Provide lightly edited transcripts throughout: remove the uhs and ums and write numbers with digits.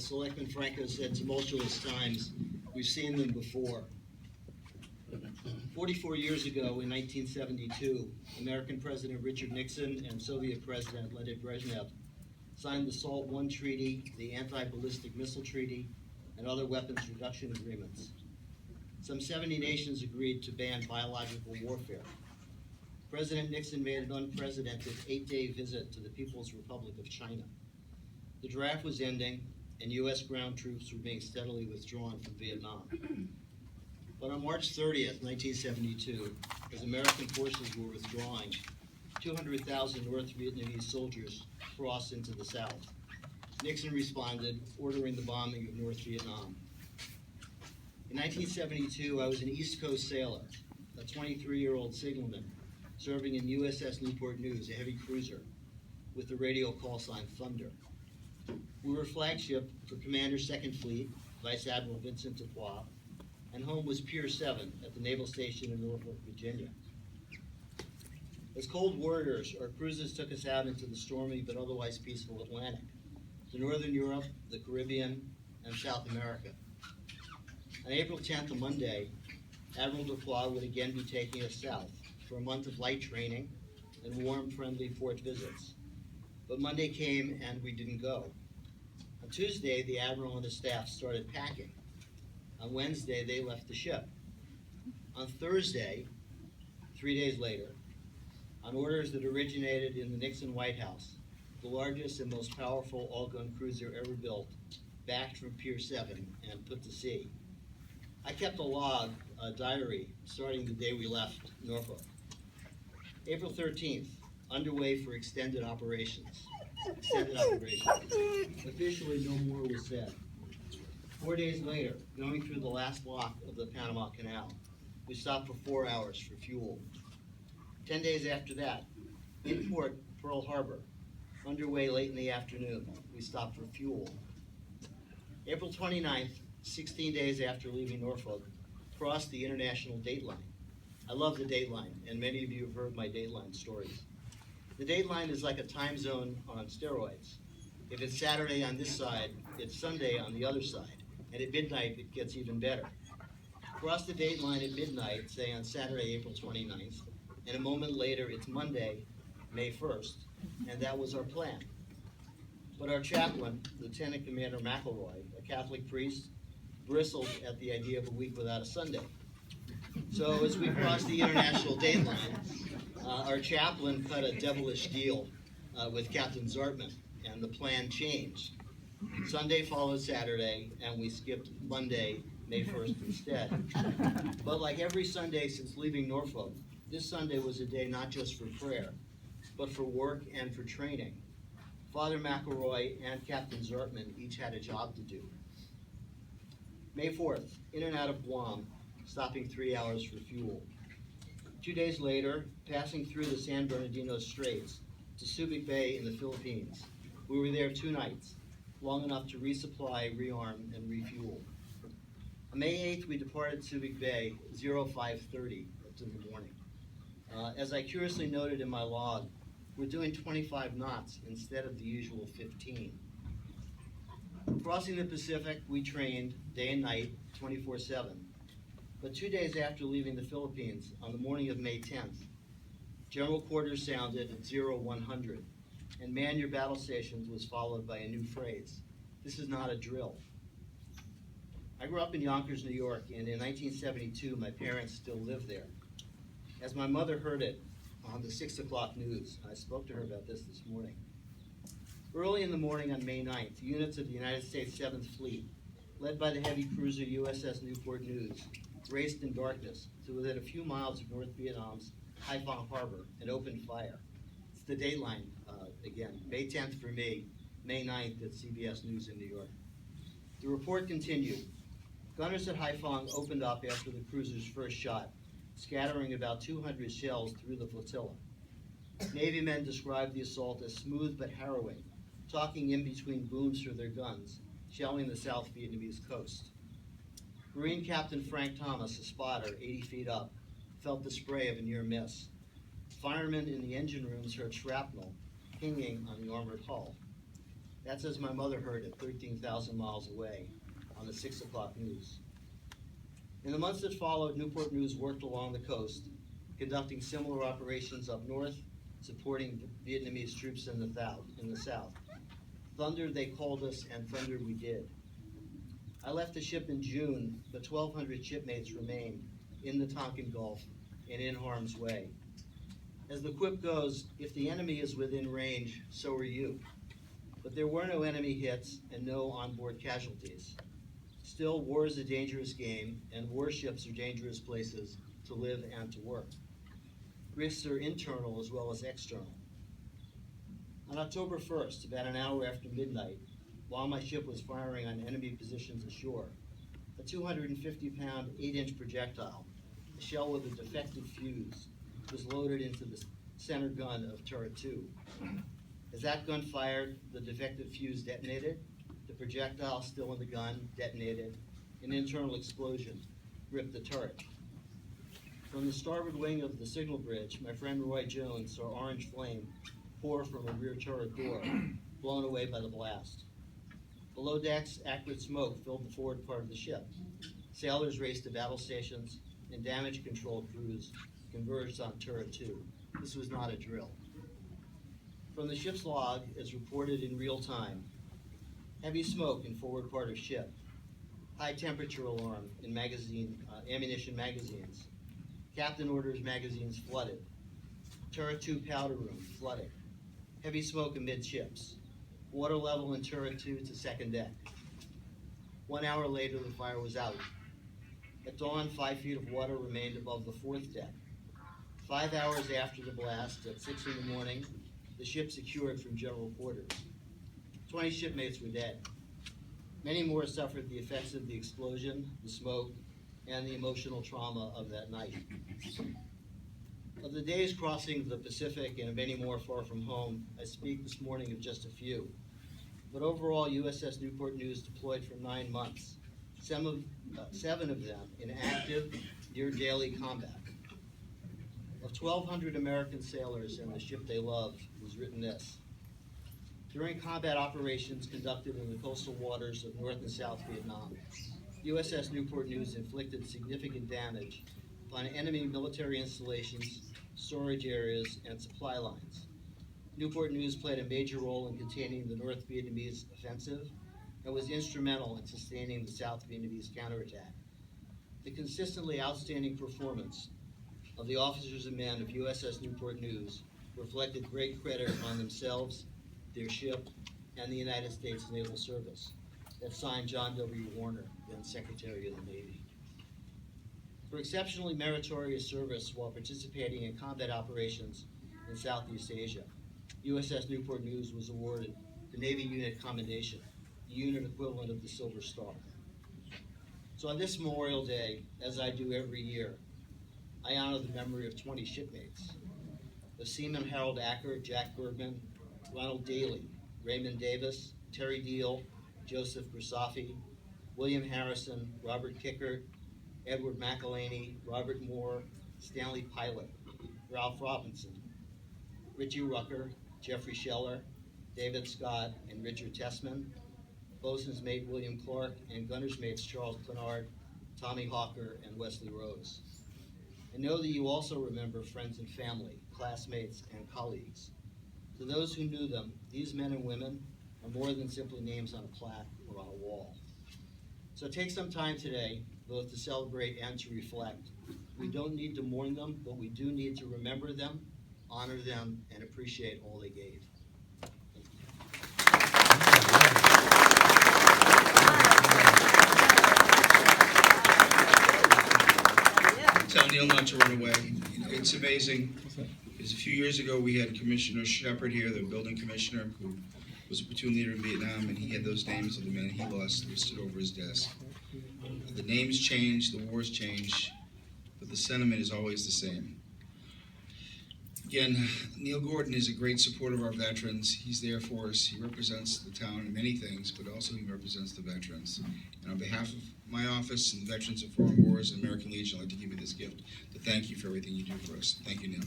Selectman Franco said, tumultuous times. We've seen them before. 44 years ago, in 1972, American President Richard Nixon and Soviet President Leonid Brezhnev signed the SALT I Treaty, the Anti-Ballistic Missile Treaty, and other weapons reduction agreements. Some 70 nations agreed to ban biological warfare. President Nixon made an unprecedented 8-day visit to the People's Republic of China. The draft was ending, and U.S. ground troops were being steadily withdrawn from Vietnam. But on March 30th, 1972, as American forces were withdrawing, 200,000 North Vietnamese soldiers crossed into the South. Nixon responded, ordering the bombing of North Vietnam. In 1972, I was an East Coast sailor, a 23-year-old signalman, serving in USS Newport News, a heavy cruiser, with the radio call sign Thunder. We were flagship for Commander 2nd Fleet, Vice Admiral Vincent Dubois, and home was Pier 7 at the Naval Station in Norfolk, Virginia. As cold warriors, our cruises took us out into the stormy but otherwise peaceful Atlantic, to Northern Europe, the Caribbean, and South America. On April 10th, a Monday, Admiral Dubois would again be taking us south for a month of light training and warm, friendly port visits. But Monday came and we didn't go. On Tuesday, the Admiral and his staff started packing. On Wednesday, they left the ship. On Thursday, 3 days later, on orders that originated in the Nixon White House, the largest and most powerful all-gun cruiser ever built, backed from Pier 7 and put to sea. I kept a diary, starting the day we left Norfolk. April 13th, underway for extended operations. Officially, no more was said. 4 days later, going through the last block of the Panama Canal, we stopped for 4 hours for fuel. 10 days after that, in port, Pearl Harbor, underway late in the afternoon, we stopped for fuel. April 29th, 16 days after leaving Norfolk, crossed the international dateline. I love the dateline, and many of you have heard my dateline stories. The dateline is like a time zone on steroids. If it's Saturday on this side, it's Sunday on the other side, and at midnight it gets even better. Cross the dateline at midnight, say on Saturday, April 29th, and a moment later it's Monday, May 1st, and that was our plan. But our chaplain, Lieutenant Commander McElroy, a Catholic priest, bristled at the idea of a week without a Sunday. So as we crossed the international dateline, our chaplain cut a devilish deal with Captain Zartman, and the plan changed. Sunday followed Saturday, and we skipped Monday, May 1st instead. But like every Sunday since leaving Norfolk, this Sunday was a day not just for prayer, but for work and for training. Father McElroy and Captain Zartman each had a job to do. May 4th, in and out of Guam, stopping 3 hours for fuel. 2 days later, passing through the San Bernardino Straits to Subic Bay in the Philippines. We were there 2 nights, long enough to resupply, rearm, and refuel. On May 8th, we departed Subic Bay 05:30 in the morning. As I curiously noted in my log, we're doing 25 knots instead of the usual 15. Crossing the Pacific, we trained day and night, 24/7. But 2 days after leaving the Philippines, on the morning of May 10th, General Quarters sounded at 0100, and man your battle stations was followed by a new phrase. This is not a drill. I grew up in Yonkers, New York, and in 1972, my parents still lived there. As my mother heard it on the 6 o'clock news, I spoke to her about this morning. Early in the morning on May 9th, units of the United States 7th Fleet, led by the heavy cruiser USS Newport News, raced in darkness to within a few miles of North Vietnam's Haiphong Harbor and opened fire. It's the dateline again. May 10th for me, May 9th at CBS News in New York. The report continued. Gunners at Haiphong opened up after the cruiser's first shot, scattering about 200 shells through the flotilla. Navy men described the assault as smooth but harrowing, talking in between booms from their guns, shelling the South Vietnamese coast. Marine Captain Frank Thomas, a spotter 80 feet up, felt the spray of a near miss. Firemen in the engine rooms heard shrapnel pinging on the armored hull. That's as my mother heard it 13,000 miles away on the 6 o'clock news. In the months that followed, Newport News worked along the coast, conducting similar operations up north, supporting Vietnamese troops in the south. Thunder, they called us, and thunder we did. I left the ship in June, but 1,200 shipmates remained in the Tonkin Gulf and in harm's way. As the quip goes, if the enemy is within range, so are you. But there were no enemy hits and no onboard casualties. Still, war is a dangerous game, and warships are dangerous places to live and to work. Risks are internal as well as external. On October 1st, about an hour after midnight, while my ship was firing on enemy positions ashore, a 250-pound, 8-inch projectile, a shell with a defective fuse, was loaded into the center gun of turret 2. As that gun fired, the defective fuse detonated, the projectile still in the gun detonated, an internal explosion ripped the turret. From the starboard wing of the signal bridge, my friend Roy Jones saw orange flame pour from a rear turret door, blown away by the blast. Below decks, acrid smoke filled the forward part of the ship. Sailors raced to battle stations, and damage control crews converged on turret 2. This was not a drill. From the ship's log, as reported in real time, heavy smoke in forward part of ship, high temperature alarm in ammunition magazines, captain orders magazines flooded, turret 2 powder room flooded, heavy smoke amidships, water level in turret 2 to second deck. 1 hour later, the fire was out. At dawn, 5 feet of water remained above the 4th deck. 5 hours after the blast, at 6 in the morning, the ship secured from general quarters. 20 shipmates were dead. Many more suffered the effects of the explosion, the smoke, and the emotional trauma of that night. Of the days crossing the Pacific and of many more far from home, I speak this morning of just a few. But overall, USS Newport News deployed for 9 months, 7 of them in active, near daily combat. Of 1,200 American sailors and the ship they loved was written this: during combat operations conducted in the coastal waters of North and South Vietnam, USS Newport News inflicted significant damage upon enemy military installations, storage areas, and supply lines. Newport News played a major role in containing the North Vietnamese offensive and was instrumental in sustaining the South Vietnamese counterattack. The consistently outstanding performance of the officers and men of USS Newport News reflected great credit on themselves, their ship, and the United States Naval Service. That's signed John W. Warner, then Secretary of the Navy. For exceptionally meritorious service while participating in combat operations in Southeast Asia, USS Newport News was awarded the Navy Unit Commendation, the unit equivalent of the Silver Star. So on this Memorial Day, as I do every year, I honor the memory of 20 shipmates, of Seaman Harold Acker, Jack Bergman, Ronald Daly, Raymond Davis, Terry Deal, Joseph Grisafi, William Harrison, Robert Kickert, Edward McElhaney, Robert Moore, Stanley Pilot, Ralph Robinson, Richie Rucker, Jeffrey Scheller, David Scott, and Richard Tessman, bosun's mate William Clark, and gunner's mates Charles Clenard, Tommy Hawker, and Wesley Rose. And know that you also remember friends and family, classmates, and colleagues. To those who knew them, these men and women are more than simply names on a plaque or on a wall. So take some time today, both to celebrate and to reflect. We don't need to mourn them, but we do need to remember them, honor them, and appreciate all they gave. Tell Neil not to run away. It's amazing, because a few years ago we had Commissioner Shepard here, the building commissioner, who was a platoon leader in Vietnam, and he had those names of the men he lost listed over his desk. The names change, the wars change, but the sentiment is always the same. Again, Neil Gordon is a great supporter of our veterans. He's there for us. He represents the town in many things, but also he represents the veterans. And on behalf of my office and the Veterans of Foreign Wars and American Legion, I'd like to give you this gift to thank you for everything you do for us. Thank you, Neil.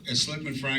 as Selectman Frank